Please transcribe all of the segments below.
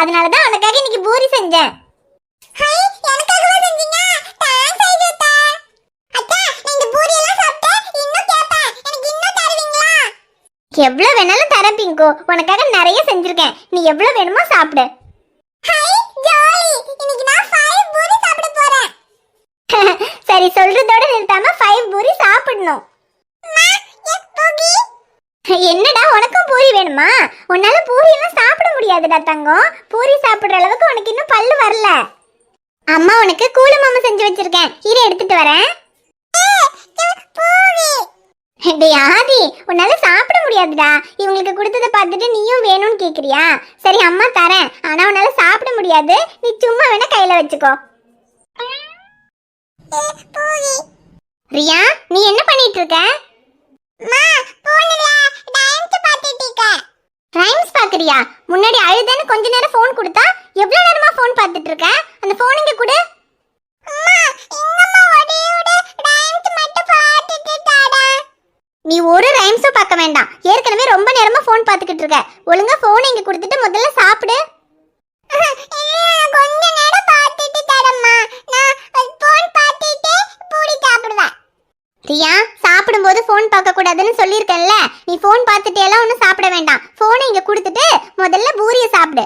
அதனால தான் உனக்காக இன்னைக்கு பூரி செஞ்சேன். ஹை, எனக்காகவா செஞ்சீங்க? தேங்க்ஸ் ஐஜோதா. அத்தை, நான் இந்த பூரி எல்லாம் சாப்பிட்டு இன்னும் கேப்பேன். எனக்கு இன்னும் தருவீங்களா? எவ்வளவு வேணாலும் தரேன் பிங்கு. உனக்காக நிறைய செஞ்சிருக்கேன். நீ எவ்வளவு வேணுமோ சாப்பிடு. High, jolly. இன்னைக்கு நான் 5 பூரி சாப்பிட போறேன். சரி, சொல்றதோட நிறுத்தாம 5 பூரி சாப்பிடணும். என்னடா, உனக்கும் பூரி வேணுமா? உன்னால பூரி எல்லாம் சாப்பிட முடியாதுடா தங்கம். பூரி சாப்பிடுற அளவுக்கு உனக்கு இன்னும் பல்லு வரல. அம்மா உனக்கு கூழு மாமா செஞ்சு வச்சிருக்கேன், இரு எடுத்துட்டு வரேன். டேய் ஆதி, உன்னால சாப்பிட முடியாதுடா. இவங்களுக்கு கொடுத்ததை பார்த்துட்டு நீயும் வேணும்னு கேக்குறியா? சரி அம்மா தரேன், ஆனா உன்னால சாப்பிட முடியாது. நீ சும்மா வேணா கையில வச்சுக்கோ. ரியா, நீ என்ன பண்ணிட்டு இருக்க? ரைம்ஸ் பாக்குறியா? முன்னாடி அழுதேன்னு கொஞ்ச நேரம் போன் கொடுத்தா எவ்வளவு நேரமா போன் பார்த்துட்டு இருக்க? அந்த போன் இங்க கொடு. நீ ஒரு ரைம்ஸும் பார்க்க வேண்டாம். ஏற்கனவே ரொம்ப நேரமா போன் பார்த்துக்கிட்டு இருக்க. ஒழுங்கா போன் இங்க கொடுத்துட்டு முதல்ல சாப்பிடு. கொஞ்ச நேரம் பார்த்துட்டு தரம்மா. நான் போன் பார்த்துட்டு பூரி சாப்பிடுவேன். ரியா, சாப்பிடும்போது போன் பார்க்க கூடாதுன்னு சொல்லியிருக்கேன்ல. நீ போன் பார்த்துட்டே எல்லாம் ஒன்றும் சாப்பிட வேண்டாம். போனை இங்க கொடுத்துட்டு முதல்ல பூரியை சாப்பிடு.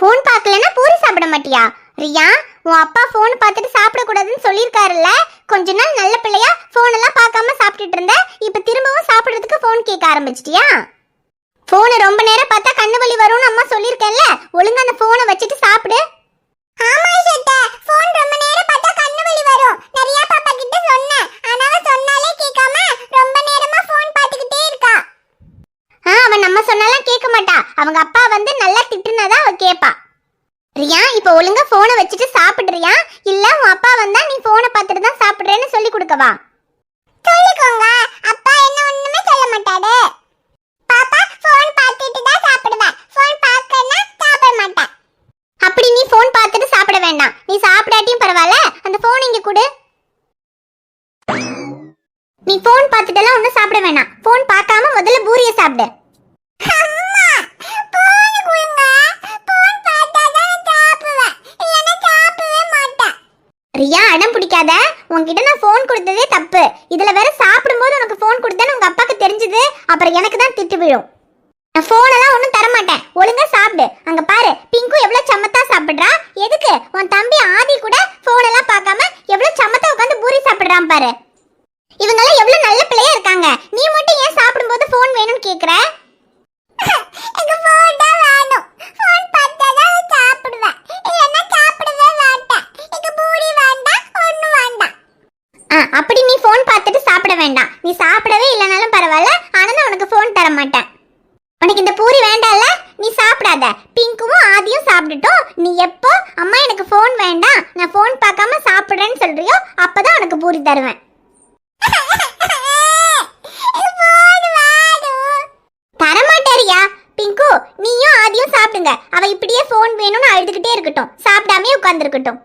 போன் பார்க்கலன்னா பூரி சாப்பிட மாட்டியா? ரியா, உன் அப்பா போன் பார்த்துட்டு சாப்பிட கூடாதுன்னு சொல்லியிருக்காருல்ல. கொஞ்ச நாள் நல்ல பிள்ளையா போன் எல்லாம் பார்க்காம சாப்பிட்டுட்டு இருந்த. இப்ப திரும்பவும் சாப்பிடுறதுக்கு போன் கேட்க ஆரம்பிச்சிட்டியா? போனை ரொம்ப நேரம் பார்த்தா கண்ணு வலி வரும்னு அம்மா சொல்லியிருக்கேன்ல. ஒழுங்கா அந்த போனை வச்சுட்டு சாப்பிடு. ஆமா சட்டை, போன் ரொம்ப நேரம் பார்த்தா கண்ணு வலி வரும். நிறைய பாப்பா கிட்ட சொன்னேன், ஆனா அவ சொன்னாலே கேட்காம ரொம்ப நேரமா போன் பார்த்துக்கிட்டே இருக்கா. அவன் நம்ம சொன்னாலாம் கேட்க மாட்டா. அவங்க அப்பா வந்து நல்லா திட்டுனாதான் அவ கேட்பா. ரியா, இப்போ ஒழுங்கா போனை வச்சுட்டு சாப்பிடுறியா? இல்ல உன் அப்பா வந்தா நீ போனை பார்த்துட்டு தான் சாப்பிடுறேன்னு சொல்லி கொடுக்கவா? சொல்லிக்கோங்க, அப்பா என்ன ஒண்ணுமே சொல்ல மாட்டாரு. பாப்பா, போன் பார்த்துட்டு தான் சாப்பிடுவேன். போன் பார்க்கலனா சாப்பிட மாட்டேன். அப்படி நீ போன் பார்த்துட்டு சாப்பிட வேண்டாம். நீ சாப்பிடாட்டியும் பரவாயில்ல, அந்த போன் இங்க கொடு. நீ போன் பார்த்துட்டலாம் ஒன்னும் சாப்பிட வேண்டாம். போன் பார்க்காம முதல்ல பூரியை சாப்பிடு. ரியா, அடம் பிடிக்காத. உன்கிட்ட நான் போன் கொடுத்ததே தப்பு. இதுல வேற சாப்பிடும்போது உனக்கு போன் கொடுத்தேன்னு உங்க அப்பாக்கு தெரிஞ்சது, அப்புறம் எனக்கு தான் திட்டு விழும். நான் போன் எல்லாம் ஒன்றும் தர மாட்டேன். ஒழுங்கா சாப்பிடு. அங்க பாரு, பிங்கு எவ்வளவு சமத்தா சாப்பிடுறா. எதுக்கு உன் தம்பி ஆதி கூட போன் எல்லாம் பார்க்காம எவ்வளவு சமத்தா உட்காந்து பூரி சாப்பிடுறான் பாரு. இவங்க எல்லாம் எவ்வளவு நல்ல பிள்ளையா இருக்காங்க. நீ மட்டும் ஏன் சாப்பிடும்போது போன் வேணும்னு கேக்குற? அப்படி நீ போன் பார்த்துட்டு சாப்பிட வேண்டாம். நீ சாப்பிடவே இல்லைனாலும் பரவாயில்ல, ஆனா நான் உனக்கு போன் தர மாட்டேன். உனக்கு இந்த பூரி வேண்டாம்ல, நீ சாப்பிடாத. பிங்குவும் ஆதியும் சாப்பிட்டுட்டோம். நீ எப்போ அம்மா எனக்கு போன் வேண்டாம், நான் போன் பார்க்காம சாப்பிடுறேன்னு சொல்றியோ அப்பதான் உனக்கு பூரி தருவேன். தரமாட்டாரியா? பிங்கு, நீயும் ஆதியும் சாப்பிடுங்க. அவ இப்படியே போன் வேணும்னு அழுதுகிட்டே இருக்கட்டும், சாப்பிடாமே உட்கார்ந்து இருக்கட்டும்.